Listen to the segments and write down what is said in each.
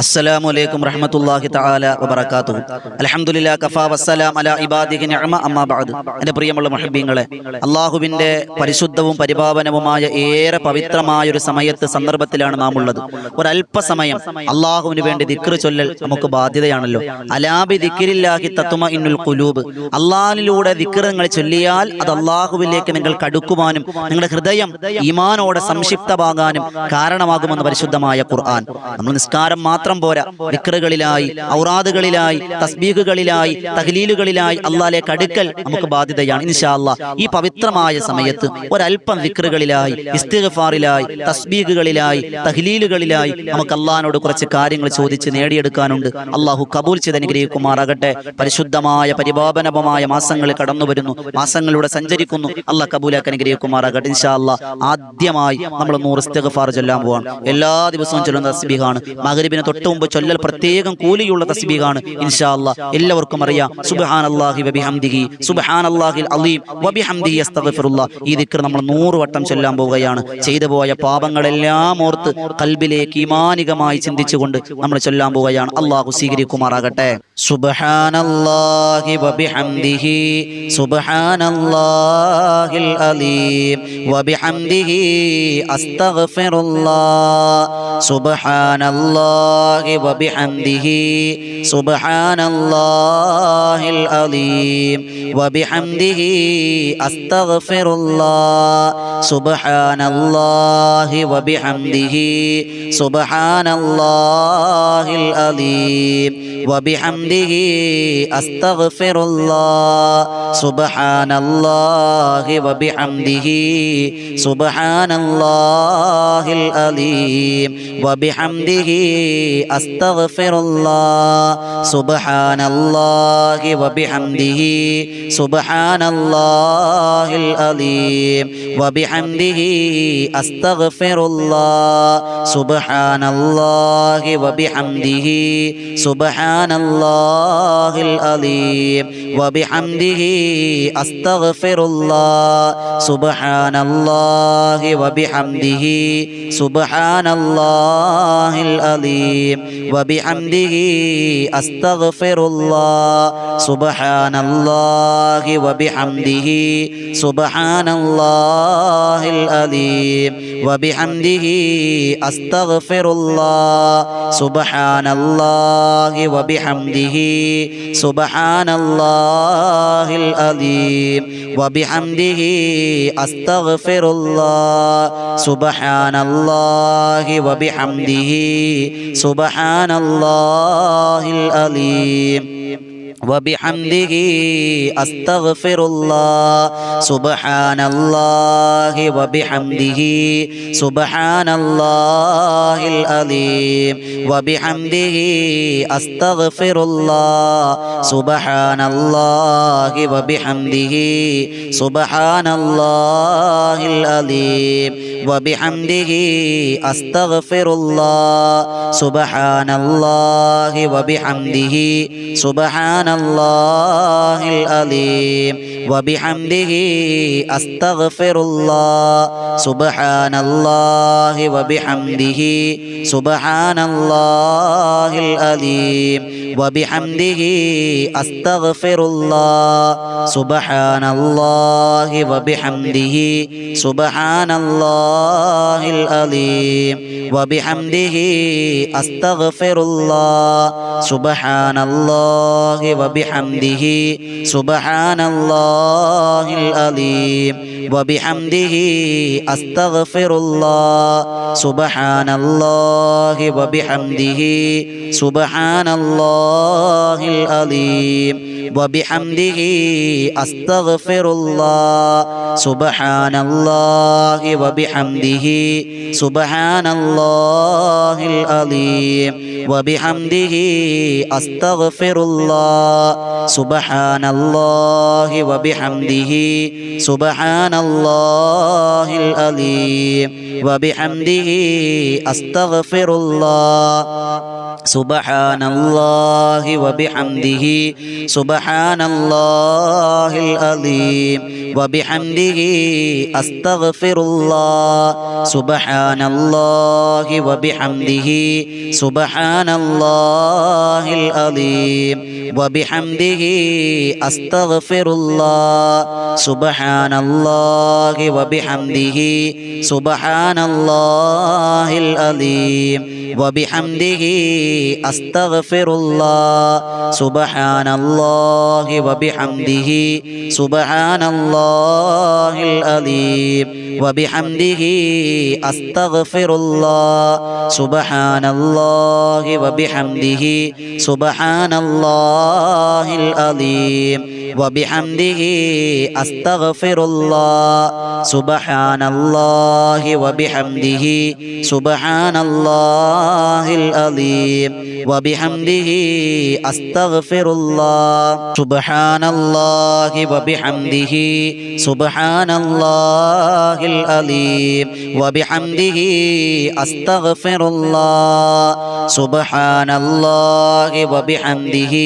അസ്സലാമു അലൈക്കും റഹ്മത്തുള്ളാഹി തആല വബറകാതുഹു. അൽഹംദുലില്ലാ കഫാ വസ്സലാം അലാ ഇബാദിഹി നിഅമ അമ്മാ ബഅദ്. എൻ്റെ പ്രിയമുള്ള മുഹബ്ബീങ്ങളെ, അല്ലാഹുവിൻ്റെ പരിശുദ്ധവും പരിപാവനവുമായ ഏറെ പവിത്രമായ ഒരു സന്ദർഭത്തിലാണ് നാം ഉള്ളത്. ഒരല്പസമയം അല്ലാഹുവിന് വേണ്ടി ദിക്ർ ചൊല്ലൽ നമുക്ക് ബാധ്യതയാണല്ലോ. അലാ ബി ദിക്രില്ലാഹി തത്മഇന്നുൽ ഖുലൂബ്. അല്ലാഹുവിലൂടെ ദിക്ർ നിങ്ങൾ ചൊല്ലിയാൽ അത് അല്ലാഹുവിലേക്ക് നിങ്ങൾക്ക് അടുക്കുവാനും നിങ്ങളുടെ ഹൃദയം ഈമാനോടെ സംക്ഷിപ്തമാകാനും കാരണമാകുമെന്ന് പരിശുദ്ധമായ ഖുർആൻ. നമ്മൾ നിസ്കാരം മാത്രം പോരാ, ദിക്റുകളിലായി, ഔറാദുകളിലായി, തസ്ബീഹുകളിലായി, തഹ്ലീലുകളിലായി അല്ലാഹുവിലേക്ക് അടുക്കൽ നമുക്ക് ബാധ്യതയാണ്. ഇൻഷാ അല്ലാഹ് ഈ പവിത്രമായ സമയത്ത് ഒരല്പം ദിക്റുകളിലായി, ഇസ്തിഗ്ഫാറിലായി, തസ്ബീഹുകളിലായി, തഹ്ലീലുകളിലായി നമുക്ക് അല്ലാഹുവിനോട് കുറച്ച് കാര്യങ്ങൾ ചോദിച്ച് നേടിയെടുക്കാനുണ്ട്. അല്ലാഹു കബൂൽ ചെയ്ത് അനുഗ്രഹിക്കുമാറാകട്ടെ. പരിശുദ്ധമായ പരിപാവനമായ മാസങ്ങൾ കടന്നു വരുന്നു, മാസങ്ങളിലൂടെ സഞ്ചരിക്കുന്നു. അല്ലാഹ് കബൂലാക്കി അനുഗ്രഹിക്കുമാറാകട്ടെ. ഇൻഷാ അല്ലാഹ് ആദ്യമായി നമ്മൾ 100 ഇസ്തിഗ്ഫാർ ചൊല്ലാൻ പോവാണ്. എല്ലാ ദിവസവും ചൊല്ലുന്ന തസ്ബീഹാണ്. മഗ്രിബിന് തൊട്ട് മുമ്പ് ചൊല്ലൽ പ്രത്യേകം കൂലിയുള്ള തസ്ബീഹാണ്. ഇൻഷാ അല്ലാഹ് എല്ലാവർക്കും അറിയാം. സുബ്ഹാനല്ലാഹി വബിഹംദിഹി സുബ്ഹാനല്ലാഹിൽ അലീം വബിഹംദിഹി അസ്തഗ്ഫിറുല്ലാഹ്. ഈ ദിക്ർ നമ്മൾ 100 വട്ടം ചൊല്ലാൻ പോവുകയാണ്. ചെയ്തു പോയ പാപങ്ങളെല്ലാം ഓർത്ത് ഖൽബിലേക്ക് ഈമാനികമായി ചിന്തിച്ചുകൊണ്ട് നമ്മൾ ചൊല്ലാൻ പോവുകയാണ്. അല്ലാഹു സ്വീകരിക്കുമാറാകട്ടെ. സുബ്ഹാനല്ലാഹി വബിഹംദിഹി സുബ്ഹാനല്ലാഹിൽ അലീം വബിഹംദിഹി അസ്തഗ്ഫിറുല്ലാഹ്. സുബ്ഹാനല്ലാഹി വബിഹംദിഹി സുബ്ഹാനല്ലാഹിൽ അലീം വബിഹംദിഹി അസ്തഗ്ഫിറുല്ലാഹ്. സുബ്ഹാനല്ലാഹി വബിഹംദിഹി സുബ്ഹാനല്ലാഹിൽ അലീം വബിഹംദിഹി അസ്തഗ്ഫിറുല്ലാഹ്. സുബ്ഹാനല്ലാഹി വബിഹംദിഹി സുബ്ഹാനല്ലാഹിൽ അലീം വബിഹംദിഹി അസ്തഗ്ഫിറുല്ലാഹ്. സുബ്ഹാനല്ലാഹി വബിഹംദിഹി സുബ്ഹാനല്ലാഹിൽ അലീം വബിഹംദിഹി അസ്തഗ്ഫിറുല്ലാഹ്. സുബ്ഹാനല്ലാഹി വബിഹംദിhi സുബ്ഹാനല്ലാഹിൽ അലീം വബിഹംദിhi അസ്തഗ്ഫിറുല്ലാഹ്. സുബ്ഹാനല്ലാഹി വബിഹംദിhi സുബ്ഹാനല്ലാഹിൽ അലീം വബിഹംദിhi അസ്തഗ്ഫിറുല്ലാഹ്. സുബ്ഹാനല്ലാഹി വബിഹംദിhi സുബ്ഹാനല്ലാഹിൽ അലീം വബിഹംദിhi അസ്തഗ്ഫിറുല്ലാഹ്. സുബ്ഹാനല്ലാഹി വബിഹംദിhi സുബ്ഹാനല്ലാഹിൽ അലീം വബിഹംദിhi അസ്തഗ്ഫിറുല്ലാഹ്. സുബ്ഹാനല്ലാഹി വബിഹംദിhi സുബ്ഹാനല്ലാഹിൽ അലീം വബിഹംദിhi അസ്തഗ്ഫിറുല്ലാഹ്. സുബ്ഹാനല്ലാഹി വബിഹംദിhi സുബ്ഹാനല്ലാഹിൽ അലീം വബിഹംദിhi അസ്തഗ്ഫിറുല്ലാഹ്. സുബ്ഹാനല്ലാഹി വബിഹംദിhi സുബ്ഹാനല്ലാഹിൽ അലീം വബിഹംദിhi അസ്തഗ്ഫിറുല്ലാഹ്. സുബ്ഹാനല്ലാഹി വബിഹംദിhi സുബ്ഹാനല്ലാഹിൽ അലീം വബിഹംദിhi അസ്തഗ്ഫിറുല്ലാഹ്. സുബ്ഹാനല്ലാഹി വബിഹംദിhi സുബ്ഹാനല്ലാഹിൽ അലീം വബിഹംദിhi അസ്തഗ്ഫിറുല്ലാഹ്. സുബ്ഹാനല്ലാഹി വബിഹംദിhi സുബ്ഹാനല്ലാഹിൽ അലീം വബിഹംദിhi അസ്തഗ്ഫിറുല്ലാഹ്. സുബ്ഹാനല്ലാഹി വബിഹംദിhi സുബ്ഹാനല്ലാഹിൽ അലീം വബിഹംദിhi അസ്തഗ്ഫിറുല്ലാഹ്. സുബ്ഹാനല്ലാഹി വബിഹംദിhi സുബ്ഹാനല്ലാഹിൽ അലീം വബിഹംദിhi അസ്തഗ്ഫിറുല്ലാഹ്. സുബ്ഹാനല്ലാഹി വബിഹംദിhi സുബ്ഹാനല്ലാഹിൽ അലീം വബിഹംദിhi അസ്തഗ്ഫിറുല്ലാഹ്. സുബ്ഹാനല്ലാഹി വബിഹംദിhi സുബ്ഹാനല്ലാഹിൽ അലീം വബിഹംദിhi അസ്തഗ്ഫിറുല്ലാഹ്. സുബ്ഹാനല്ലാഹി വബിഹംദിhi സുബ്ഹാനല്ലാഹിൽ സുബ്ഹാനല്ലാഹിൽ അലീം വബിഹംദിഹി അസ്തഗ്ഫിറുല്ലാഹ് സുബ്ഹാനല്ലാഹി വബിഹംദിഹി സുബ്ഹാനല്ലാഹിൽ അലീം വബിഹംദിഹി അസ്തഗ്ഫിറുല്ലാഹ് സുബ്ഹാനല്ലാഹി വബിഹംദിഹി സുബ്ഹാനല്ലാഹിൽ അലീം വബിഹംദിഹി അസ്തഗ്ഫിറുല്ലാഹ് സുബ്ഹാനല്ലാഹി വബിഹംദിഹി സുബ്ഹാനല്ലാഹിൽ അലീം വബിഹംദിഹി അസ്തഗ്ഫിറുല്ലാഹ് സുബ്ഹാനല്ലാഹി വബിഹംദിഹി സുബ്ഹാനല്ലാഹിൽ അലീം വബിഹംദിഹി അസ്തഗ്ഫിറുല്ലാഹ് സുബ്ഹാനല്ലാഹി വബിഹംദിഹി സുബ്ഹാനല്ലാഹിൽ അലീം വബിഹംദിഹി അസ്തഗ്ഫിറുല്ലാഹ് സുബ്ഹാനല്ലാഹി വബിഹംദിഹി സുബ്ഹാനല്ലാഹിൽ അലീം വബിഹംദിഹി അസ്തഗ്ഫിറുല്ലാഹ് സുബ്ഹാനല്ലാഹി വബിഹംദിഹി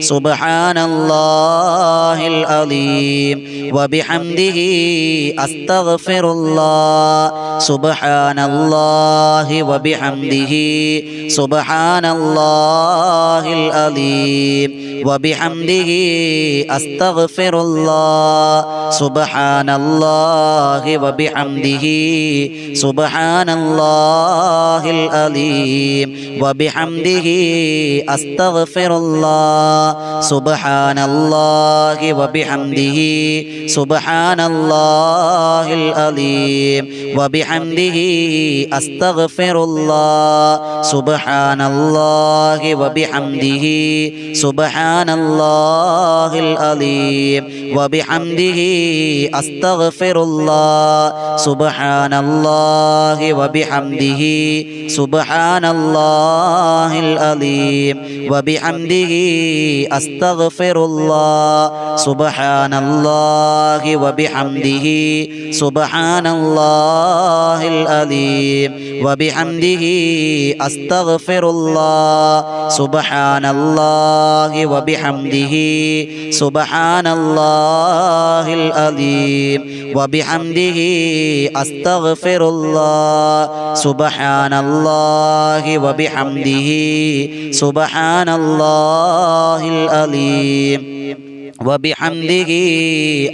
സുബ്ഹാനല്ലാഹിൽ അലീം വബിഹംദിഹി അസ്തഗ്ഫിറുല്ലാഹ് സുബ്ഹാനല്ലാഹി വബിഹംദിഹി സുബ്ഹാനല്ലാഹിൽ അലീം വബിഹംദിഹി അസ്തഗ്ഫിറുല്ലാഹ് സുബ്ഹാനല്ലാഹി വബിഹംദിഹി സുബ്ഹാനല്ലാഹിൽ അലീം വബിഹംദിഹി അസ്തഗ്ഫിറുല്ലാഹ് സുബ്ഹാനല്ലാഹി വബിഹംദിഹി സുബ്ഹാനല്ലാഹിൽ അലീം വബിഹംദിഹി അസ്തഗ്ഫിറുല്ലാഹ് സുബ്ഹാനല്ലാഹി വബിഹംദിhi സുബ്ഹാനല്ലാഹിൽ അലീം വബിഹംദിhi അസ്തഗ്ഫിറുല്ലാഹ് സുബ്ഹാനല്ലാഹി വബിഹംദിhi സുബ്ഹാനല്ലാഹിൽ അലീം വബിഹംദിhi അസ്തഗ്ഫിറുല്ലാഹ് സുബ്ഹാനല്ലാഹി വബിഹംദിhi സുബ്ഹാനല്ലാഹിൽ അലീം വബിഹംദിhi അസ്തഗ്ഫിറുല്ലാഹ് സുബ്ഹാനല്ലാഹി വബിഹംദിhi സുബ്ഹാനല്ലാഹിൽ അലീം വബിഹംദിhi അസ്തഗ്ഫിറുല്ലാഹ് സുബ്ഹാനല്ലാഹി വബിഹംദിhi സുബ്ഹാനല്ലാഹിൽ അലീം وبحمده أستغفر الله سبحان الله وبحمده سبحان الله العظيم وبحمده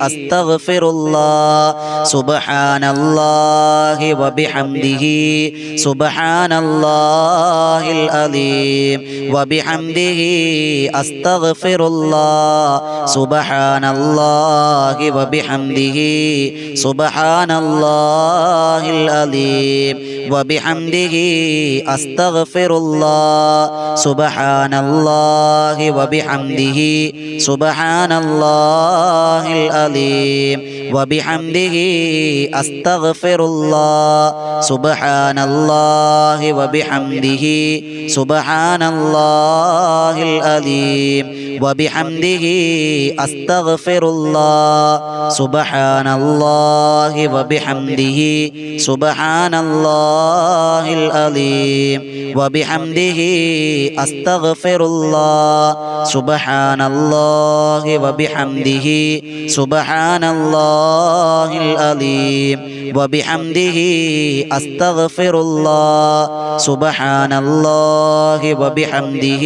أستغفر الله سبحان الله وبحمده سبحان الله العظيم وبحمده أستغفر الله سبحان الله وبحمده سبحان الله العظيم وبحمده أستغفر الله سبحان الله وبحمده سبحان الله العظيم وبحمده أستغفر الله سبحان الله وبحمده سبحان الله العظيم وبحمده أستغفر الله سبحان الله وبحمده سبحان الله العظيم وبحمده أستغفر الله سبحان الله وبحمده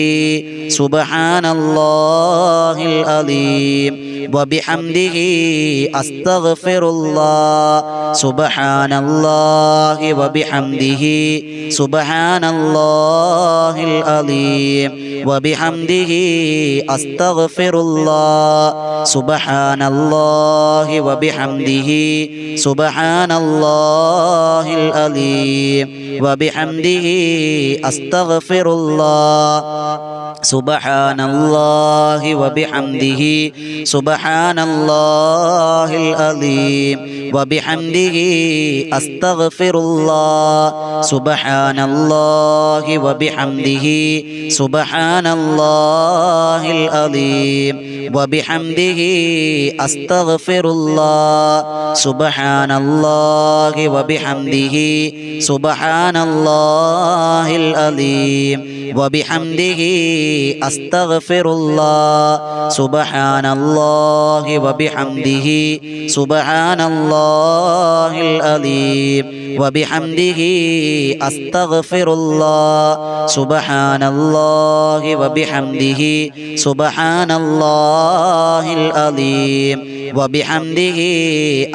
سبحان الله العظيم وبحمده أستغفر الله سبحان الله وبحمده سبحان الله العظيم وبحمده أستغفر الله سبحان الله وبحمده سبحان الله العظيم وبحمده أستغفر الله سبحان الله وبحمده سبحان الله العظيم وبحمده أستغفر الله سبحان الله وبحمده سبحان الله العظيم وبحمده أستغفر الله سبحان الله وبحمده سبحان الله العظيم وبحمده أستغفر الله سبحان الله وبحمده سبحان الله العظيم وبحمده أستغفر الله سبحان الله وبحمده سبحان الله العظيم وبحمده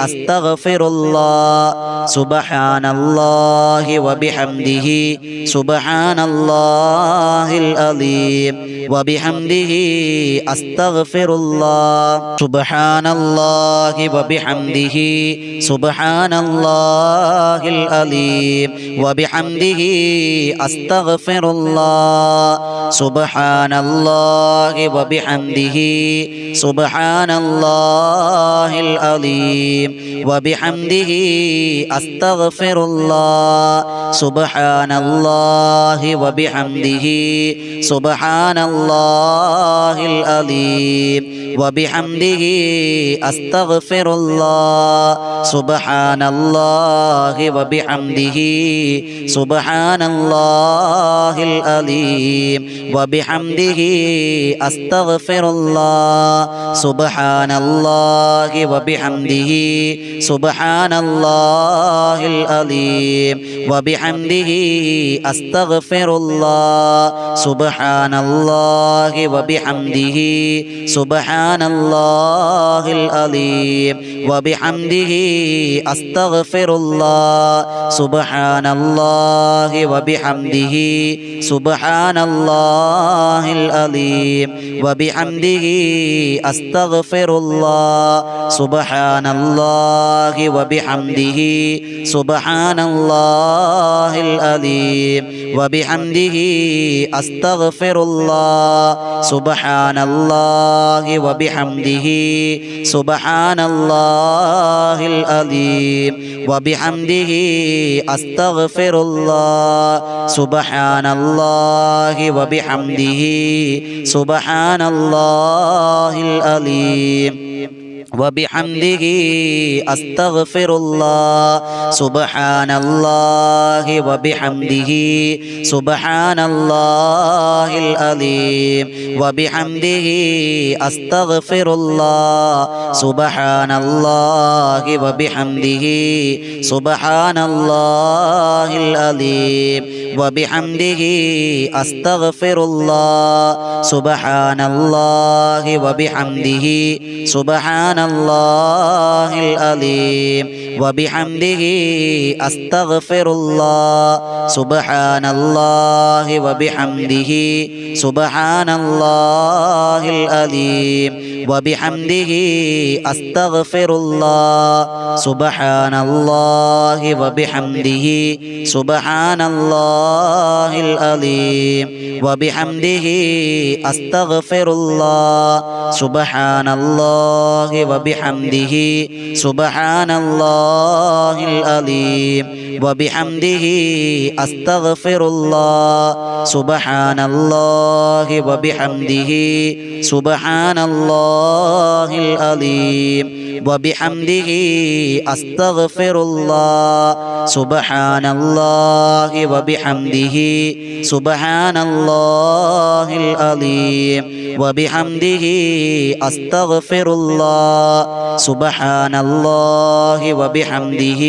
أستغفر الله سبحان الله وبحمده سبحان الله العظيم وبحمده أستغفر الله سبحان الله وبحمده سبحان الله العظيم وبحمده أستغفر الله سبحان الله وبحمده سبحان الله العظيم وبحمده أستغفر الله سبحان الله وبحمده سبحان الله العظيم وبحمده أستغفر الله سبحان الله وبحمده سبحان الله العظيم وبحمده أستغفر الله سبحان الله وبحمده سبحان الله العظيم وبحمده أستغفر الله سبحان الله وبحمده سبحان الله العظيم وبحمده أستغفر الله سبحان الله وبحمده سبحان الله العظيم وبحمده أستغفر الله سبحان الله وبحمده سبحان الله العظيم وبحمده أستغفر الله سبحان الله وبحمده سبحان الله العظيم وبحمده أستغفر الله سبحان الله وبحمده سبحان الله العظيم وبحمده أستغفر الله سبحان الله وبحمده سبحان الله العظيم وبحمده أستغفر الله سبحان الله وبحمده سبحان الله العظيم وبحمده أستغفر الله سبحان الله وبحمده سبحان الله العظيم وبحمده أستغفر الله سبحان الله وبحمده سبحان الله العظيم وبحمده أستغفر الله سبحان الله وبحمده سبحان الله العظيم وبحمده أستغفر الله سبحان الله وبحمده سبحان الله العظيم وبحمده أستغفر الله سبحان الله وبحمده سبحان الله العظيم وبحمده أستغفر الله سبحان الله وبحمده سبحان الله العظيم وبحمده أستغفر الله سبحان الله وبحمده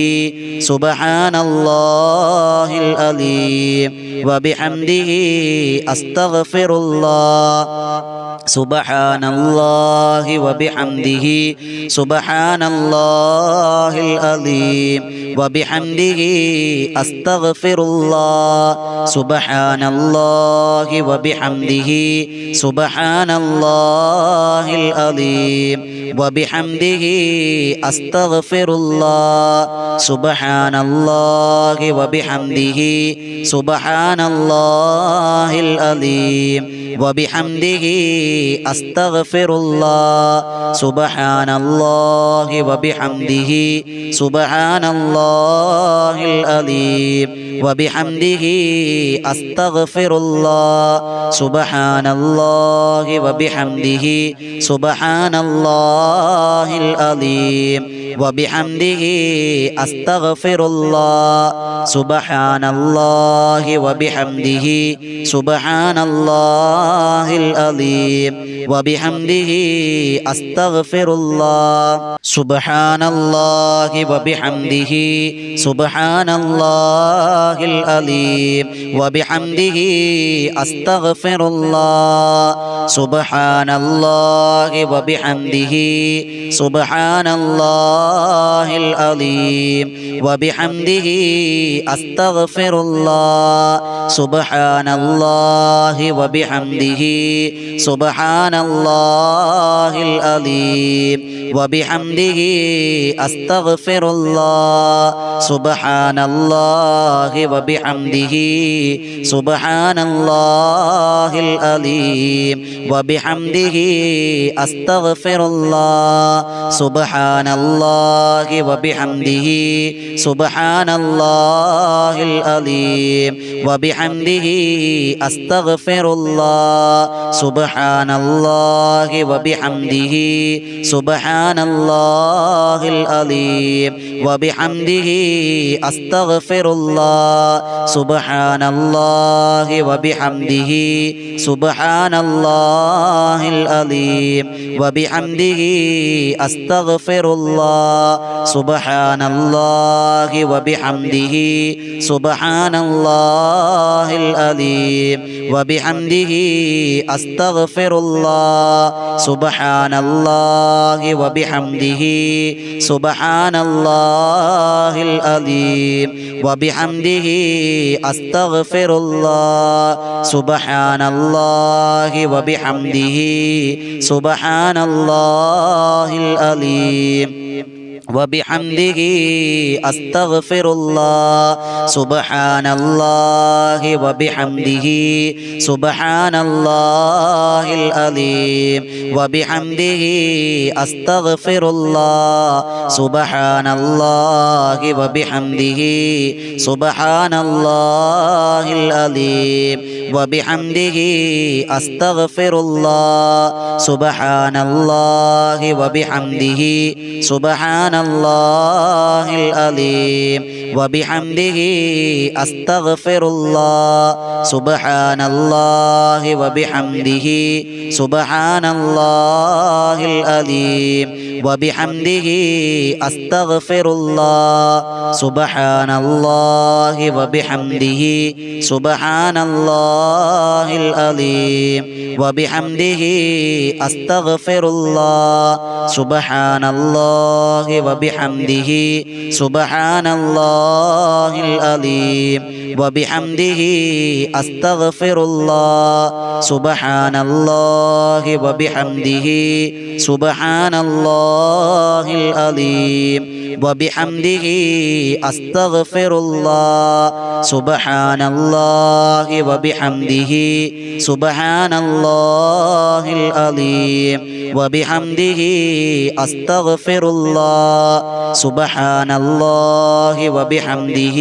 سبحان الله العظيم وبحمده أستغفر الله سبحان الله وبحمده سبحان الله العظيم وبحمده أستغفر الله سبحان الله وبحمده سبحان الله العظيم وبحمده أستغفر الله سبحان الله وبحمده سبحان الله العظيم وبحمده أستغفر الله سبحان الله وبحمده سبحان الله العظيم وبحمده أستغفر الله سبحان الله وبحمده سبحان الله العظيم وبحمده أستغفر الله സുബ്ഹാനല്ലാഹി വബിഹംദിഹി സുബ്ഹാനല്ലാഹിൽ അലീം വബിഹംദിഹി അസ്തഗ്ഫിറുല്ലാഹ് സുബ്ഹാനല്ലാഹി വബിഹംദിഹി സുബ്ഹാനല്ലാഹിൽ അലീം വബിഹംദിഹി അസ്തഗ്ഫിറുല്ലാഹ് സുബ്ഹാനല്ലാഹി വബിഹംദിഹി സുബ്ഹാനല്ലാഹിൽ അലീം വബിഹംദിഹി അസ്തഗ്ഫിറുല്ലാഹ് സുബ്ഹാനല്ലാഹി വബിഹംദിഹി സുബ്ഹാനല്ലാഹിൽ അലീം വബിഹംദിഹി അസ്തഗ്ഫിറുല്ലാഹ് സുബ്ഹാനല്ലാഹി വബിഹംദിഹി സുബ്ഹാനല്ലാഹിൽ അലീം വബിഹംദിഹി അസ്തഗ്ഫിറുല്ലാഹ് സുബ്ഹാനല്ലാഹി വബിഹംദിഹി സുബ്ഹാനല്ലാഹിൽ അലീം വബിഹംദിഹി അസ്തഗ്ഫിറുല്ലാഹ് സുബ്ഹാനല്ലാഹി വബിഹംദിഹി സുബ്ഹാനല്ലാഹിൽ അലീം വബിഹംദിഹി അസ്തഗ്ഫിറുല്ലാഹ് സുബ്ഹാനല്ലാഹി വബിഹംദിഹി സുബ്ഹാനല്ലാഹിൽ അലീം വബിഹംദിഹി അസ്തഗ്ഫിറുല്ലാഹ് സുബ്ഹാനല്ലാഹി വബിഹംദിഹി സുബ്ഹാനല്ലാഹിൽ അലീം വബിഹംദിഹി അസ്തഗ്ഫിറുല്ലാഹ് സുബ്ഹാനല്ലാഹി വബിഹംദിഹി സുബ്ഹാനല്ലാഹിൽ അലീം വബിഹംദിഹി അസ്തഗ്ഫിറുല്ലാഹ് സുബ്ഹാനല്ലാഹി വബിഹംദിഹി സുബ്ഹാനല്ലാഹിൽ അലീം وبحمده أستغفر الله سبحان الله وبحمده سبحان الله العظيم وبحمده أستغفر الله سبحان الله وبحمده سبحان الله العظيم وبحمده أستغفر الله سبحان الله وبحمده سبحان الله العظيم وبحمده أستغفر الله سبحان الله وبحمده سبحان الله العظيم وبحمده أستغفر الله سبحان الله وبحمده سبحان الله العظيم وبحمده أستغفر الله سبحان الله وبحمده سبحان الله العظيم وبحمده أستغفر الله سبحان الله وبحمده سبحان الله العظيم وبحمده أستغفر الله سبحان الله وبحمده سبحان الله العظيم وبحمده أستغفر الله سبحان الله وبحمده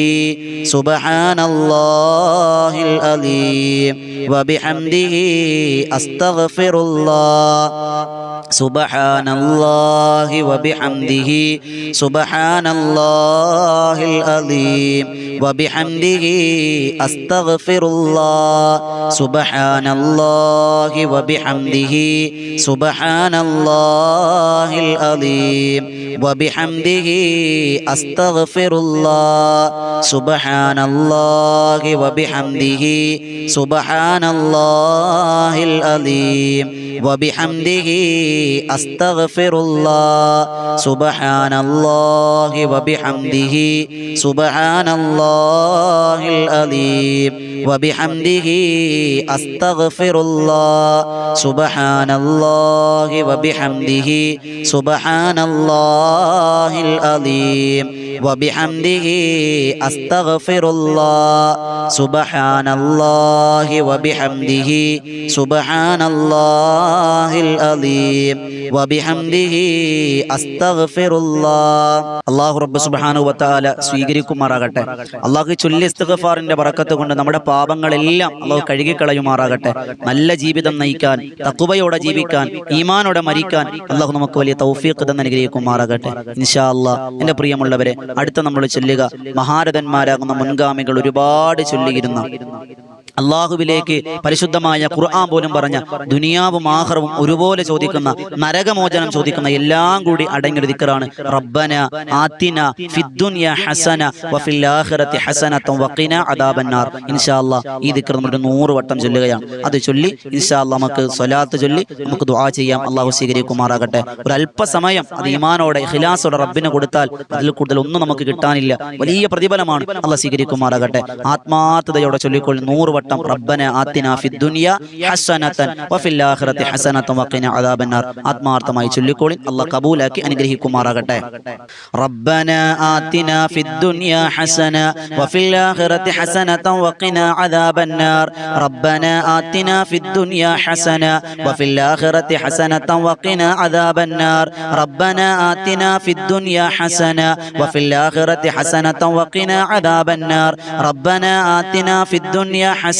سبحان الله العظيم وبحمده أستغفر الله سبحان الله وبحمده سبحان الله العظيم وبحمده أستغفر الله سبحان الله وبحمده سبحان الله العظيم وبحمده أستغفر الله سبحان الله وبحمده سبحان الله العظيم وبحمده أستغفر الله سبحان الله وبحمده سبحان الله العظيم وبحمده أستغفر الله سبحان الله وبحمده سبحان الله العظيم وبحمده أستغفر الله سبحان الله وبحمده سبحان الله العظيم وبحمده أستغفر الله അല്ലാഹു റബ്ബ് സുബ്ഹാനഹു വ തആല സ്വീകരിക്കുമാറാകട്ടെ. അല്ലാഹു ചൊല്ലിയ ഇസ്തിഗ്ഫാറിന്റെ ബറക്കത്ത് കൊണ്ട് നമ്മുടെ പാപങ്ങളെല്ലാം അല്ലാഹു കഴുകിക്കളയുമാറാകട്ടെ. നല്ല ജീവിതം നയിക്കാൻ, തഖ്വയോടെ ജീവിക്കാൻ, ഈമാനോടെ മരിക്കാൻ അല്ലാഹു നമുക്ക് വലിയ തൗഫീഖ് തന്ന് അനുഗ്രഹിക്കുമാറാകട്ടെ. ഇൻഷാ അല്ലാഹ് എൻ്റെ പ്രിയമുള്ളവരെ, അടുത്ത നമ്മൾ ചൊല്ലുക മഹാരഥന്മാരാകുന്ന മുൻഗാമികൾ ഒരുപാട് ചൊല്ലിയിരുന്ന അള്ളാഹുവിലേക്ക് പരിശുദ്ധമായ ഖുർആൻ പോലും പറഞ്ഞ ദുനിയാവും ആഖിറവും ഒരുപോലെ ചോദിക്കുന്ന നരകമോചനം ചോദിക്കുന്ന എല്ലാം കൂടി അടങ്ങിയ ദിക്റാണ് റബ്ബന ആതിന ഫിദ്ദുനിയ ഹസന വഫിൽ ആഖിറതി ഹസനത വഖിന അദാബന്നാർ. ഇൻഷാ അല്ലാഹ് ഈ ദിക്ർ നമ്മൾ 100 വട്ടം ചൊല്ലുകയാണ്. അത് ചൊല്ലി ഇൻഷാ അല്ലാഹ് നമുക്ക് സ്വലാത്ത് ചൊല്ലി നമുക്ക് ദുആ ചെയ്യാം. അള്ളാഹു സ്വീകരിക്കുമാറാകട്ടെ. ഒരു അല്പസമയം അത് ഈമാനോടെ ഇഖ്ലാസോടെ റബ്ബിന് കൊടുത്താൽ അതിൽ കൂടുതൽ ഒന്നും നമുക്ക് കിട്ടാനില്ല. വലിയ പ്രതിഫലമാണ്. അള്ളാഹ് സ്വീകരിക്കുമാറാകട്ടെ. ആത്മാർത്ഥതയോടെ ചൊല്ലിക്കൊള്ളി 100 വട്ടം റബ്ബന ആതിന ഫിദ്ദുനിയ ഹസനതൻ വഫിൽ ആഖിറതി ഹസനതൻ വഖിന അദാബന്നാർ. ആത്മാർത്ഥമായി ചൊല്ലിക്കൊള്ളി. അള്ളാഹ് കബൂലാക്കി അനുഗ്രഹിക്കുമാറാകട്ടെ. റബ്ബന ആതിന ഫിദ്ദുനിയ ഹസന വഫിൽ ആഖിറതി ഹസനതൻ വഖിന അദാബന്നാർ. റബ്ബന ആതിന ഫിദ്ദുനിയ ഹസന വഫിൽ ആഖിറതി ഹസനതൻ വഖിന അദാബന്നാർ. റബ്ബന ആതിന ഫിദ്ദുനിയ ഹസന വഫിൽ ആഖിറതി ഹസനതൻ വഖിന അദാബന്നാർ. റബ്ബന ആതിന ഫിദ്ദുനിയ ഹസന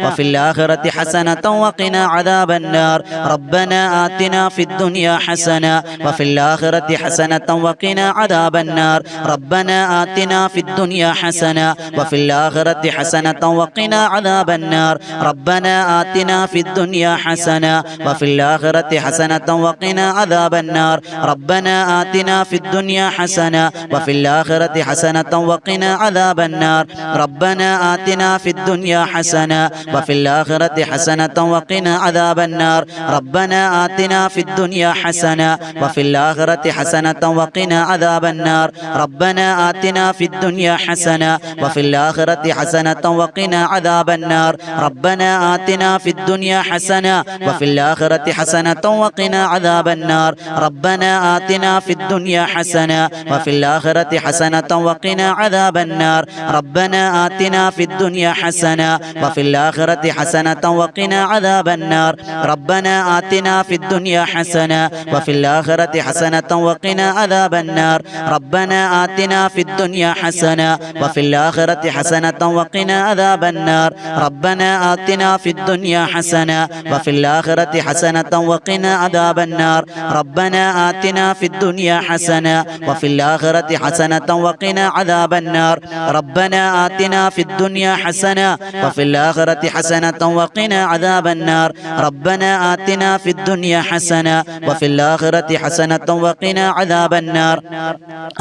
വഫിൽ ആഖിറതി ഹസനതൻ വഖിന അദാബന്നാർ. റബ്ബന ആതിന ഫിദ്ദുനിയ ഹസന വഫിൽ ആഖിറതി ഹസനതൻ വഖിന അദാബന്നാർ. റബ്ബന ആതിന ഫിദ്ദുനിയ ഹസന വഫിൽ ആഖിറതി ഹസനതൻ വഖിന അദാബന്നാർ. റബ്ബന ആതിന ഫിദ്ദുനിയ ഹസന വഫിൽ ആഖിറതി ഹസനതൻ വഖിന അദാബന്നാർ. റബ്ബന ആതിന ഫിദ്ദുനിയ ഹസന വഫിൽ ആഖിറതി ഹസനതൻ വഖിന അദാബന്നാർ. റബ്ബന ആതിന ഫിദ്ദുനിയ ഹസന വഫിൽ ആഖിറതി ഹസനതൻ വഖിന അദാബന്നാർ. റബ്ബന ആതിന ഫിദ്ദുനിയ ഹസന വഫിൽ ആഖിറതി ഹസനതൻ വഖിന അദാബന്നാർ. റബ്ബന ആതിന ഫിദ്ദുനിയ ഹസന വഫിൽ ആഖിറതി ഹസനതൻ വഖിന അദാബന്നാർ. റബ്ബന ആതിന ഫിദ്ദുനിയ ഹസന വഫിൽ ആഖിറതി ഹസനതൻ വഖിന അദാബന്നാർ. റബ്ബന ആതിന ഫിദ്ദുനിയ ഹസന വഫിൽ ആഖിറതി ഹസനതൻ വഖിന അദാബന്നാർ. റബ്ബന ആതിന ഫിദ്ദുനിയ ഹസന വഫിൽ ആഖിറതി ഹസനതൻ വഖിന അദാബന്നാർ. റബ്ബന ആതിന ഫിദ്ദുനിയ ഹസന വഫിൽ ആഖിറതി ഹസനതൻ വഖിന അദാബന്നാർ. റബ്ബന ആതിന ഫിദ്ദുനിയ ഹസന വഫിൽ ആഖിറതി ഹസനതൻ വഖിന അദാബന്നാർ. റബ്ബന ആതിന ഫിദ്ദുനിയ ഹസന വഫിൽ ആഖിറതി ഹസനതൻ വഖിന അദാബന്നാർ. റബ്ബന ആതിന ഫിദ്ദുനിയ ഹസന വഫിൽ ആഖിറതി ഹസനതൻ വഖിന അദാബന്നാർ. റബ്ബന ആതിന ഫിദ്ദുനിയ ഹസന വഫിൽ ആഖിറതി ഹസനതൻ വഖിന അദാബന്നാർ. റബ്ബന ആതിന ഫിദ്ദുനിയ ഹസന വഫിൽ ആഖിറതി ഹസനതൻ വഖിന അദാബന്നാർ. റബ്ബന ആതിന ഫിദ്ദുനിയ ഹസന വഫിൽ ആഖിറതി ഹസനതൻ വഖിന അദാബന്നാർ.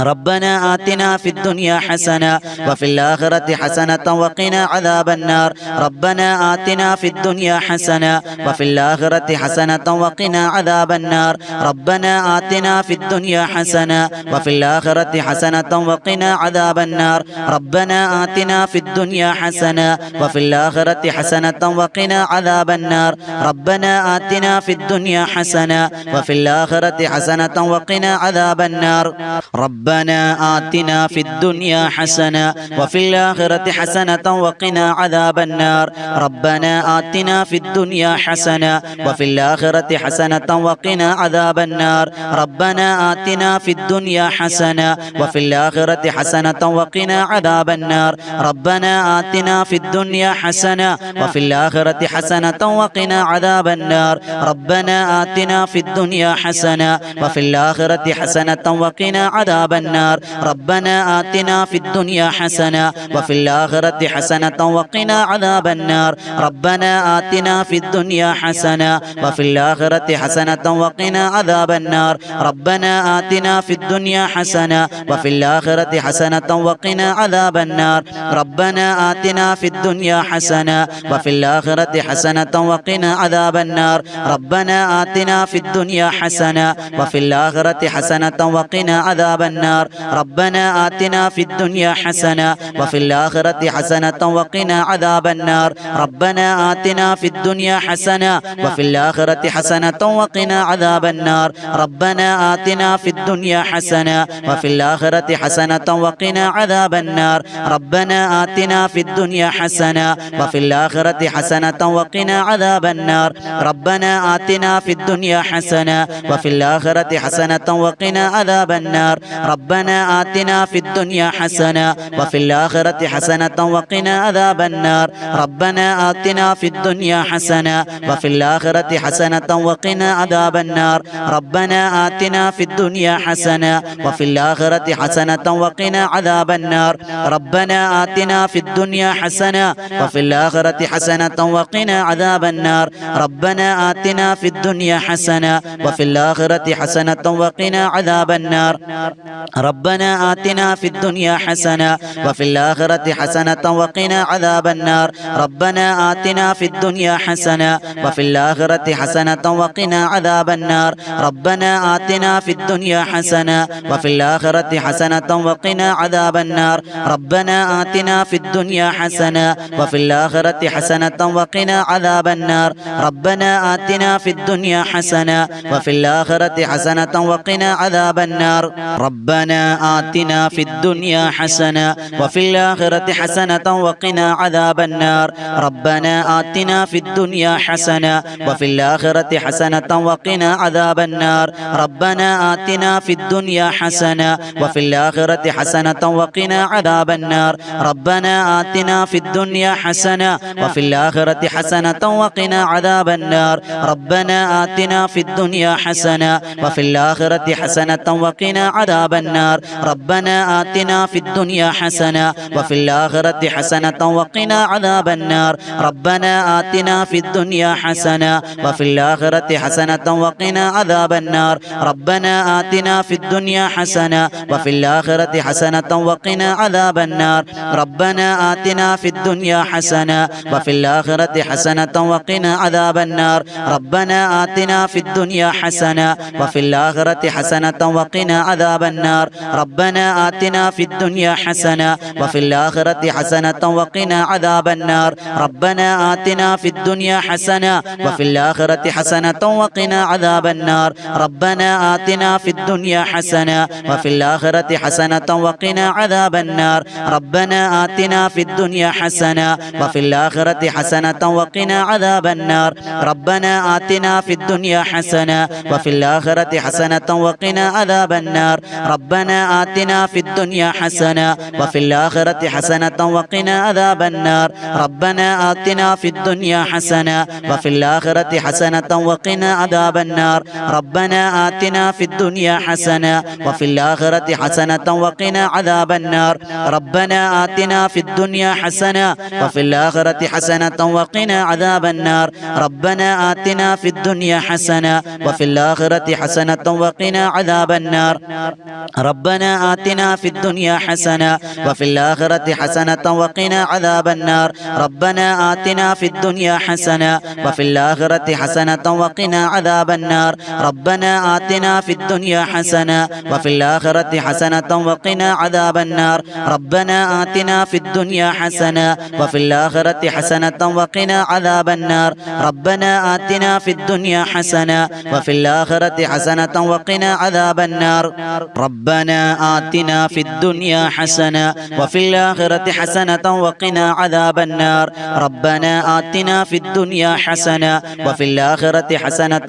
റബ്ബന ആതിന ഫിദ്ദുനിയ ഹസന വഫിൽ ആഖിറതി ഹസനതൻ വഖിന അദാബന്നാർ. റബ്ബന ആതിന ഫിദ്ദുനിയ ഹസന വഫിൽ ആഖിറതി ഹസനതൻ വഖിന അദാബന്നാർ. റബ്ബന ആതിന ഫിദ്ദുനിയ ഹസന വഫിൽ ആഖിറതി ഹസനതൻ വഖിന അദാബന്നാർ. റബ്ബന ആതിന ഫിദ്ദുനിയ ഹസന വഫിൽ ആഖിറതി ഹസനതൻ വഖിന അദാബന്നാർ. റബ്ബന ആതിന ഫിദ്ദുനിയ ഹസന വഫിൽ ആഖിറതി ഹസനതൻ വഖിന അദാബന്നാർ. റബ്ബന ആതിന ഫിദ്ദുനിയ ഹസന വഫിൽ ആഖിറതി ഹസനതൻ വഖിന അദാബന്നാർ. റബ്ബന ആതിന ഫിദ്ദുനിയ ഹസന വഫിൽ ആഖിറതി ഹസനതൻ വഖിന അദാബന്നാർ. റബ്ബന ആതിന ഫിദ്ദുനിയ ഹസന വഫിൽ ആഖിറതി ഹസനതൻ വഖിന അദാബന്നാർ. റബ്ബന ആതിന ഫിദ്ദുനിയ ഹസന വഫിൽ ആഖിറതി ഹസനതൻ വഖിന അദാബന്നാർ. റബ്ബന ആതിന ഫിദ്ദുനിയ ഹസന വഫിൽ ആഖിറതി ഹസനതൻ വഖിന അദാബന്നാർ. റബ്ബന ആതിന ഫിദ്ദുനിയ ഹസന വഫിൽ ആഖിറതി ഹസനതൻ വഖിന അദാബന്നാർ. റബ്ബന ആതിന ഫിദ്ദുനിയ ഹസന വഫിൽ ആഖിറതി ഹസനതൻ വഖിന അദാബന്നാർ. റബ്ബന ആതിന ഫിദ്ദുനിയ ഹസന വഫിൽ ആഖിറതി ഹസനതൻ വഖിന അദാബന്നാർ. റബ്ബന ആതിന ഫിദ്ദുനിയ ഹസന വഫിൽ ആഖിറതി ഹസനതൻ വഖിന അദാബന്നാർ. റബ്ബന ആതിന ഫിദ്ദുനിയ ഹസന വഫിൽ ആഖിറതി ഹസനതൻ വഖിന അദാബന്നാർ. റബ്ബന ആതിന ഫിദ്ദുനിയ ഹസന വഫിൽ ആഖിറതി ഹസനതൻ വഖിന അദാബന്നാർ. റബ്ബന ആതിന ഫിദ്ദുനിയ ഹസന വഫിൽ ആഖിറതി ഹസനതൻ വഖിന അദാബന്നാർ. റബ്ബന ആതിന ഫിദ്ദുനിയ ഹസന وفي الآخرة حسنة وقنا عذاب النار ربنا آتنا في الدنيا حسنة وفي الآخرة حسنة وقنا عذاب النار ربنا آتنا في الدنيا حسنة وفي الآخرة حسنة وقنا عذاب النار ربنا آتنا في الدنيا حسنة وفي الآخرة حسنة وقنا عذاب النار ربنا آتنا في الدنيا حسنة وفي الآخرة حسنة وقنا عذاب النار ربنا آتنا في الدنيا حسنة وفي الآخرة حسنة وقنا عذاب النار ربنا آتنا في الدنيا حسنة وفي الآخرة حسنة وقنا عذاب النار ربنا آتنا في الدنيا حسنة وفي الآخرة حسنة وقنا عذاب النار ربنا آتنا في الدنيا حسنة وفي الآخرة حسنة وقنا عذاب النار ربنا آتنا في الدنيا حسنة وفي الآخرة حسنة وقنا عذاب النار ربنا آتنا في الدنيا حسنة وفي الآخرة حسنة وقنا عذاب النار ربنا آتنا في الدنيا حسنة وفي الآخرة حسنة وقنا عذاب النار ربنا آتنا في الدنيا حسنة وفي الآخرة حسنة وقنا عذاب النار ربنا آتنا في الدنيا حسنة وفي الآخرة حسنة وقنا عذاب النار ربنا آتنا في الدنيا حسنة وفي الآخرة حسنة وقنا عذاب النار ربنا آتنا في الدنيا حسنة وفي الآخرة حسنة وقنا عذاب النار ربنا آتنا في الدنيا حسنة وفي الآخرة حسنة وقنا عذاب النار ربنا آتنا في الدنيا حسنة وفي الآخرة حسنة وقنا عذاب النار ربنا آتنا في الدنيا حسنة وفي الآخرة حسنة وقنا عذاب النار ربنا آتنا في الدنيا حسنة وفي الآخرة حسنة وقنا عذاب النار ربنا آتنا في الدنيا حسنة وفي الآخرة حسنة وقنا عذاب النار ربنا آتنا في الدنيا حسنة وفي الآخرة حسنة وقنا عذاب النار ربنا آتنا في الدنيا حسنة وفي الآخرة حسنة وقنا عذاب النار ربنا آتنا في الدنيا حسنة وفي الآخرة حسنة وقنا عذاب النار ربنا آتنا في الدنيا حسنة وفي الآخرة حسنة وقنا عذاب النار ربنا آتنا في الدنيا حسنة وفي الآخرة حسنة وقنا عذاب النار ربنا آتنا في الدنيا حسنة وفي الآخرة حسنة وقنا عذاب النار ربنا آتنا في الدنيا حسنة وفي الآخرة حسنة وقنا عذاب النار ربنا آتنا في الدنيا حسنة وفي الآخرة حسنة وقنا عذاب النار ربنا آتنا في الدنيا حسنة وفي الآخرة حسنة وقنا عذاب النار ربنا آتنا في الدنيا حسنة وفي الآخرة حسنة وقنا عذاب النار ربنا آتنا في الدنيا حسنة وفي الآخرة حسنة وقنا عذاب النار ربنا آتنا في الدنيا حسنة وفي الآخرة حسنة وقنا عذاب النار ربنا آتنا في الدنيا حسنة وفي الآخرة حسنة وقنا عذاب النار ربنا آتنا في الدنيا حسنة وفي الآخرة حسنة وقنا عذاب النار ربنا آتنا في الدنيا حسنة وفي الآخرة حسنة وقنا عذاب النار ربنا آتنا في الدنيا حسنة وفي الآخرة حسنة وقنا عذاب النار ربنا آتنا في الدنيا حسنة وفي الآخرة حسنة وقنا عذاب النار ربنا آتنا في الدنيا حسنة وفي الآخرة حسنة وقنا عذاب النار ربنا آتنا في الدنيا حسنة وفي الآخرة حسنة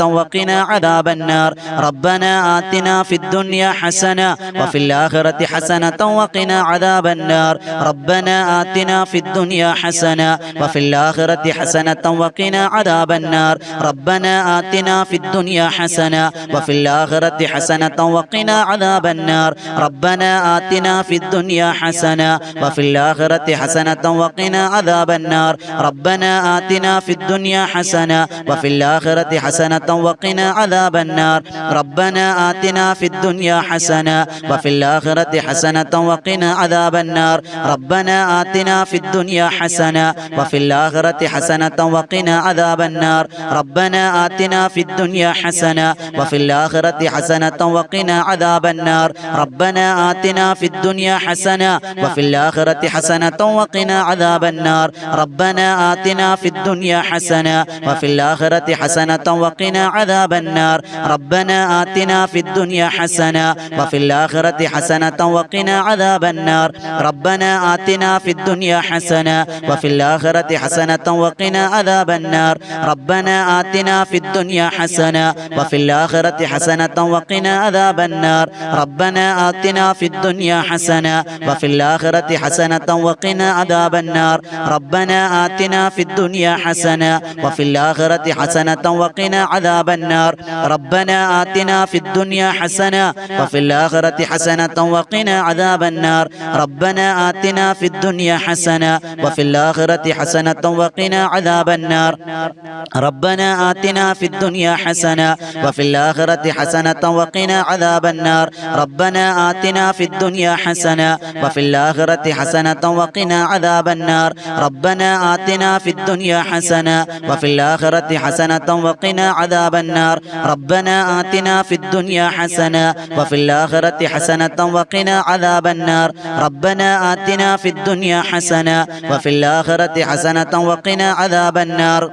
وقنا عذاب النار ربنا آتنا في الدنيا حسنة وفي الآخرة حسنة وقنا عذاب النار ربنا آتنا في الدنيا حسنة وفي الآخرة حسنة وقنا عذاب النار ربنا آتنا في الدنيا حسنة وفي الآخرة حسنة وقنا عذاب النار ربنا آتنا في الدنيا حسنة وفي الآخرة حسنة وقنا عذاب النار ربنا آتنا في الدنيا حسنة وفي الآخرة حسنة وقنا عذاب النار ربنا آتنا في الدنيا حسنة وفي الآخرة حسنة وقنا عذاب النار ربنا آتنا في الدنيا حسنة وفي الآخرة حسنة وقنا عذاب النار ربنا آتنا في الدنيا حسنة وفي الآخرة حسنة وقنا عذاب النار ربنا آتنا في الدنيا حسنة وفي الآخرة حسنة وقنا عذاب النار ربنا آتنا في الدنيا حسنة وفي الآخرة حسنة وقنا عذاب النار ربنا آتنا في الدنيا حسنة وفي الآخرة حسنة وقنا عذاب النار ربنا آتنا في الدنيا حسنة وفي الآخرة حسنة وقنا عذاب النار ربنا آتنا في الدنيا حسنة وفي الآخرة حسنة وقنا عذاب النار ربنا آتنا في الدنيا حسنة وفي الآخرة حسنة وقنا عذاب النار ربنا آتنا في الدنيا حسنة وفي الآخرة حسنة وقنا عذاب النار ربنا آتنا في الدنيا حسنة وفي الآخرة حسنة وقنا عذاب النار ربنا آتنا في الدنيا حسنة وفي الآخرة حسنة وقنا عذاب النار ربنا آتنا في الدنيا حسنة وفي الآخرة حسنة وقنا عذاب النار ربنا آتنا في الدنيا حسنة وفي الآخرة حسنة وقنا عذاب النار ربنا آتنا في الدنيا حسنة وفي الآخرة حسنة وقنا عذاب النار ربنا آتنا في الدنيا حسنة وفي الآخرة حسنة وقنا عذاب النار ربنا آتنا في الدنيا حسنة وفي الآخرة حسنة وقنا عذاب النار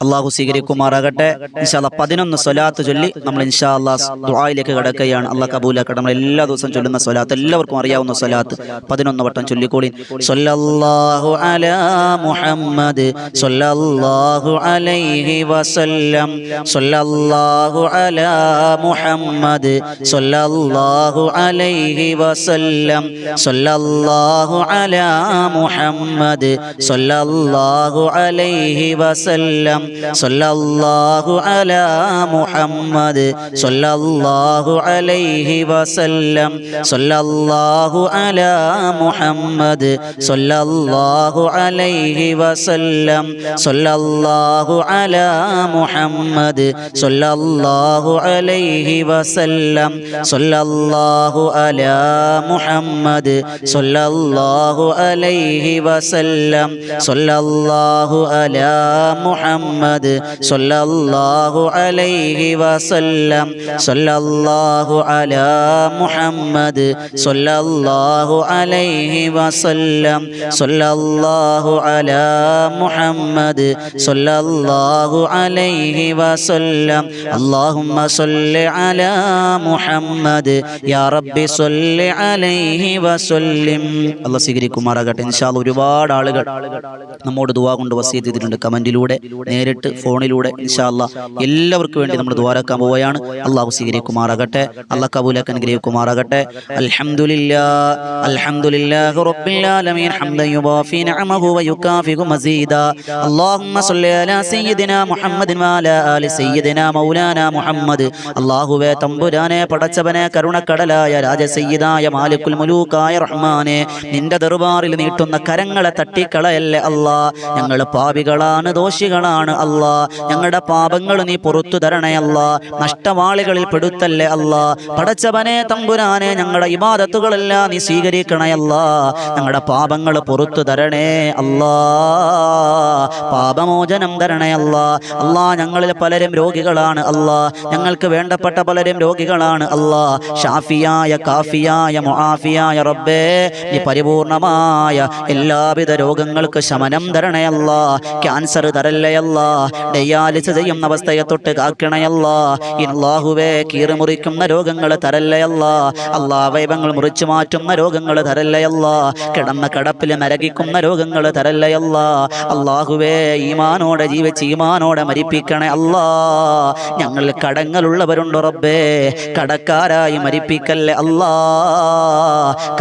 അല്ലാഹു സ്വീകരിക്കുമാറാകട്ടെ. ഇൻഷാ അല്ലാഹ് 11 സ്വലാത്ത് ചൊല്ലി നമ്മൾ ഇൻഷാ അല്ലാഹ് ദുആയിലേക്ക് കടക്കുകയാണ്. അല്ലാഹ് കബൂലാക്കട്ടെ. നമ്മൾ എല്ലാ ദിവസവും ചൊല്ലുന്ന സ്വലാത്ത്, എല്ലാവർക്കും അറിയാവുന്ന സ്വലാത്ത് 11 വട്ടം ചൊല്ലിക്കോളി. സ്വല്ലല്ലാഹു അലാ മുഹമ്മദ് സ്വല്ലല്ലാഹു അലൈഹി വസല്ലം സ്വല്ലല്ലാഹു അലാ മുഹമ്മദ് സ്വല്ലല്ലാഹു അലൈഹി വസല്ലം സ്വല്ലല്ലാഹു അലാ മുഹമ്മദ് സ്വല്ലല്ലാഹു അലൈഹി വസല്ലം സ്വല്ലല്ലാഹു അലാ മുഹമ്മദ് സ്വല്ലല്ലാഹു അലൈഹി വസല്ലം സ്വല്ലല്ലാഹു അലാ മുഹമ്മദ് സ്വല്ലല്ലാഹു അലൈഹി വസല്ലം സ്വല്ലല്ലാഹു അലാ മുഹമ്മദ് സ്വല്ലല്ലാഹു അലൈഹി വസല്ലം സ്വല്ലല്ലാഹു അലാ മുഹമ്മദ് സ്വല്ലല്ലാഹു അലൈഹി വസല്ലം സ്വല്ലല്ലാഹു അലാ മുഹമ്മദ് സ്വല്ലല്ലാഹു അലൈഹി വസല്ലം സ്വല്ലല്ലാഹു അലാ മുഹമ്മദ് സ്വല്ലല്ലാഹു അലൈഹി വസല്ലം സ്വല്ലല്ലാഹു അലാ മുഹമ്മദ് സ്വല്ലല്ലാഹു അലൈഹി വസല്ലം അല്ലാഹുമ്മ സ്വല്ലി അലാ മുഹമ്മദ് യാ റബ്ബി സ്വല്ലി അലൈഹി വസല്ലിം. അല്ലാഹ് സ്വീകരിക്കുമാറാകട്ടെ. ഇൻഷാ അല്ലാഹ് ഒരുപാട് ആളുകൾ നമ്മോട് ദുആ കൊണ്ട് വസിയത്ത് ചെയ്തിട്ടുണ്ട്. കമന്റിലൂടെ, നേരിട്ട്, ഫോണിലൂടെ. ഇൻഷാ അല്ലാഹ് എല്ലാവർക്കും വേണ്ടി നമ്മൾ ദുആറക്കാൻ പോവുകയാണ്. അല്ലാഹു സ്വീകരിക്കുമാറാകട്ടെ. അല്ലാഹ് കബൂലാക്കാൻ അനുഗ്രഹിക്കുമാറാകട്ടെ. അൽഹംദുലില്ലാഹ് അൽഹംദുലില്ലാഹി റബ്ബിൽ ആലമീൻ ഹംദൻ യുവാഫി നിഅമഹു വയുകാഫിഉ മസീദാ. അല്ലാഹുമ്മ സ്വല്ലി അലാ സയ്യിദിനാ മുഹമ്മദിൻ വഅലാ ആലി സയ്യിദിനാ മൗലാനാ മുഹമ്മദ്. അല്ലാഹുവേ തമ്പുരാനെ, പടച്ചവനെ, കരുണക്കടലായ രാജസയ്യിദായ മാലിക്കുൽ മുലൂക്കായ റഹ്മാനെ, നിന്റെ ദർബാറിൽ നീട്ടുന്ന കരങ്ങളെ തട്ടിക്കളയല്ലേ അല്ലാ. ഞങ്ങൾ പാപികളാണ്, ദോഷികളാണ് അല്ലാ. ഞങ്ങളുടെ പാപങ്ങൾ നീ പുറത്തു തരണേ അല്ലാ. നഷ്ടവാളികളിൽ പെടുത്തല്ലേ അല്ലാ. പടച്ചവനെ തമ്പുരാനെ, ഞങ്ങളുടെ ഇബാദത്തുകളെല്ലാം നീ സ്വീകരിക്കണേ അല്ലാ. ഞങ്ങളുടെ പാപങ്ങൾ പുറത്തു തരണേ അല്ലാ. പാപമോചനം തരണേ അല്ലാ. അല്ലാ, ഞങ്ങളിൽ പലരും രോഗികളാണ് അല്ലാ. ഞങ്ങൾക്ക് വേണ്ടപ്പെട്ട പലരും രോഗികളാണ് അല്ലാ. ഷാഫിയായ, കാഫിയായ, മുആഫിയായ റബ്ബേ, നീ പരിപൂർണമായ എല്ലാവിധ രോഗങ്ങൾക്ക് ശമനം തരണേ അല്ലാ. ക്യാൻസർ തരല്ലേ അല്ലാ. ഡയാലിസിസ് ചെയ്യുന്ന അവസ്ഥയെ തൊട്ട് കാക്കണേ അല്ലാ. അല്ലാഹുവേ, കീറി മുറിക്കുന്ന രോഗങ്ങൾ തരല്ലേ അല്ലാ. അല്ലാ, അവയവങ്ങൾ മുറിച്ചു മാറ്റുന്ന രോഗങ്ങൾ തരല്ലേ അല്ലാ. കിടന്ന കിടപ്പിൽ നരകിക്കുന്ന രോഗങ്ങൾ തരല്ലേ അല്ലാ. അല്ലാഹുവേ, ഈമാനോടെ ജീവിച്ച് ഈമാനോടെ മരിപ്പിക്കണേ അല്ലാ. ഞങ്ങൾ കടങ്ങളുള്ളവരുണ്ട് റബ്ബേ, കടക്കാരായി മരിപ്പിക്കല്ലേ അല്ലാ.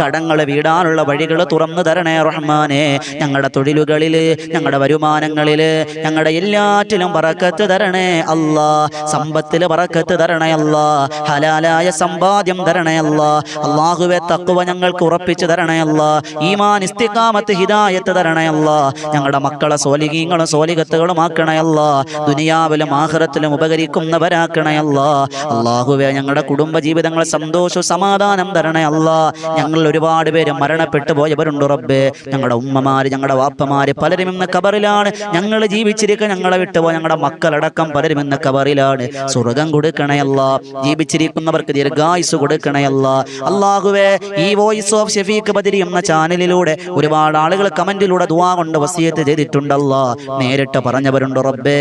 കടങ്ങൾ വീടാനുള്ള വഴികൾ തുറന്നു തരണേ റഹ്മാനെ. ഞങ്ങളുടെ തൊഴിലുകളിൽ, ഞങ്ങളുടെ വരുമാനങ്ങളിൽ, ഞങ്ങളുടെ എല്ലാറ്റിലും ബറക്കത്ത് തരണേ അല്ലാ. സമ്പത്തിൽ ബറക്കത്ത് തരണേ അല്ലാ. ഹലാലായ സമ്പാദ്യം തരണേ അല്ലാ. അല്ലാഹുവേ, തഖ്വ ഞങ്ങൾക്ക് ഉറപ്പിച്ചു തരണേ അല്ലാ. ഈമാൻ, ഇസ്തിഖാമത്ത്, ഹിദായത്ത് തരണേ അല്ലാ. ഞങ്ങളുടെ മക്കളെ സ്വാലിഹീങ്ങളും സ്വാലിഹത്തുകളും ആക്കണേ അല്ലാ. ദുനിയാവിലും ആഖിറത്തിലും ഉപകരിക്കുന്നവരാക്കണേ അല്ലാ. അല്ലാഹുവേ, ഞങ്ങളുടെ കുടുംബ ജീവിതങ്ങൾ സന്തോഷവും സമാധാനം തരണേ അല്ലാ. ഞങ്ങൾ ഒരുപാട് പേര് മരണപ്പെട്ടു പോയവരുണ്ട് റബ്ബേ. ഞങ്ങളുടെ ഉമ്മമാര്, ഞങ്ങളുടെ വാപ്പമാര് പലരും ഇന്ന് ഖബറിലാണ്. ഞങ്ങൾ ജീവിച്ചിരിക്കുക, ഞങ്ങളെ വിട്ടുപോയ ഞങ്ങളുടെ മക്കളടക്കം പലരും ഇന്ന് ഖബറിലാണ്. സ്വർഗം കൊടുക്കണേ അല്ലാ. ജീവിച്ചിരിക്കുന്നവർക്ക് ദീർഘായുസ് കൊടുക്കണേ അല്ലാ. അല്ലാഹുവേ, ഈ വോയിസ് ഓഫ് ഷഫീഖ് ബദരി എന്ന ചാനലിലൂടെ ഒരുപാട് ആളുകൾ കമന്റിലൂടെ ദുആ കൊണ്ട് വസിയത്ത് ചെയ്തിട്ടുണ്ടല്ലോ. നേരിട്ട് പറഞ്ഞവരുണ്ട് റബ്ബേ,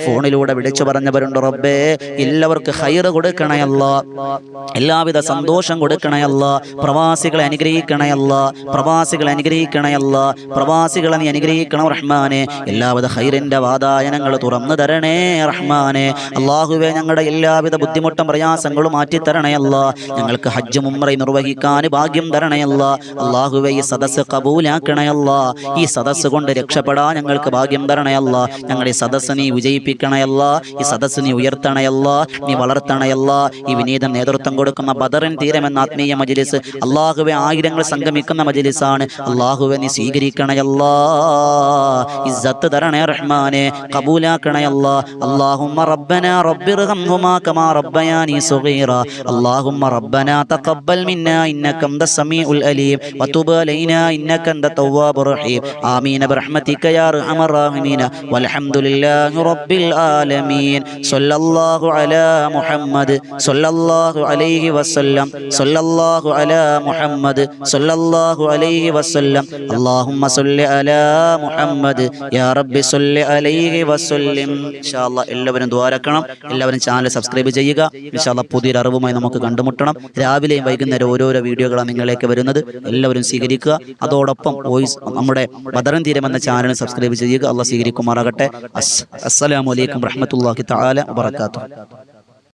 ഫോണിലൂടെ വിളിച്ചു പറഞ്ഞവരുണ്ട് റബ്ബേ. എല്ലാവർക്കും ഖൈർ കൊടുക്കണേ അല്ലാ. എല്ലാവിധ സന്തോഷം കൊടുക്കണേ അല്ലാ. പ്രവാസികളെ അനുഗ്രഹിക്കണേ അല്ലാ. പ്രവാസികളെ അനുഗ്രഹിക്കണേ അല്ലാ. പ്രവാസികളെ നീ അനുഗ്രഹിക്കണം റഹ്മാനെ. എല്ലാവിധ ഖൈറിന്റെ വാതായനങ്ങൾ തുറന്നു തരണേ റഹ്മാനെ. അല്ലാഹുവേ, ഞങ്ങളുടെ എല്ലാവിധ ബുദ്ധിമുട്ടും പ്രയാസങ്ങളും മാറ്റിത്തരണേ അല്ലാ. ഞങ്ങൾക്ക് ഹജ്ജും ഉംറയും നിർവഹിക്കാൻ ഭാഗ്യം തരണേ അല്ലാ. അല്ലാഹുവേ, ഈ സദസ്സ് കബൂലാക്കണേ അല്ലാ. ഈ സദസ്സ് കൊണ്ട് രക്ഷപ്പെടാൻ ഞങ്ങൾക്ക് ഭാഗ്യം തരണേ അല്ലാ. ഞങ്ങളുടെ ഈ സദസ്സ് നീ വിജയിപ്പിക്കണേ അല്ലാ. ഈ സദസ്സ് നീ ഉയർത്തണേ അല്ലാ. നീ വളർത്തണേ അല്ലാ. ഈ വിനീത നേതൃത്വം കൊടുക്കുന്ന ബദറിൻ തീരമെന്ന ആത്മീയ മജ്ലിസ് അല്ലാഹുവേ ആയിരങ്ങൾ സംഗമിക്കുന്ന മജ്ലിസാണ്. അല്ലാഹുവേ, നീ സ്വീകരിക്കണേ അല്ലാ. ഇസ്സത്ത് തരണേ റഹ്മാനെ. കബൂലാക്കണേ അല്ലാ. അല്ലാഹുമ്മ റബ്ബനാ റബ്ബിർഹംഹുമാ കമാ റബ്ബയാനി സഗീറ. അല്ലാഹുമ്മ റബ്ബനാ തഖബ്ബൽ മിന്നാ ഇന്നക അൻതസ് സമീഉൽ അലീം വതുബ് അലൈനാ ഇന്നക അൻതത് തവ്വാബുർ റഹീം. ആമീൻ ബിറഹ്മതിക യാ അർഹമർ റഹീമീൻ. വൽഹംദുലില്ലാഹി റബ്ബിൽ ആലമീൻ. സ്വല്ലല്ലാഹു അലാ മുഹമ്മദ് സ്വല്ലല്ലാഹു അലൈഹി വസല്ലം. സ്വല്ലല്ലാഹു അലാ മുഹമ്മദ് സ്വല്ലല്ലാഹു അലൈഹി വസല്ലം. അല്ലാഹുമ്മ സ്വല്ലി അലാ മുഹമ്മദ് യാ റബ്ബി സ്വല്ലി അലൈഹി വസല്ലം. ഇൻഷാ അല്ലാഹ് എല്ലാവരും ദുആരക്കണം. എല്ലാവരും ചാനൽ സബ്സ്ക്രൈബ് ചെയ്യുക. ഇൻഷാ അല്ലാഹ് പുതിയൊരു അറിവുമായി നമുക്ക് കണ്ടുമുട്ടണം. രാവിലെയും വൈകുന്നേരം ഓരോരോ വീഡിയോകളാണ് നിങ്ങളിലേക്ക് വരുന്നത്. എല്ലാവരും സ്വീകരിക്കുക. അതോടൊപ്പം വോയിസ് നമ്മുടെ ബദറിൻ തീരം എന്ന ചാനൽ സബ്സ്ക്രൈബ് ചെയ്യുക. അല്ലാഹ് സ്വീകരിക്കുമാറാകട്ടെ. അസ്സലാമു അലൈക്കും വറഹ്മത്തുള്ളാഹി തആല വബറകാതുഹു.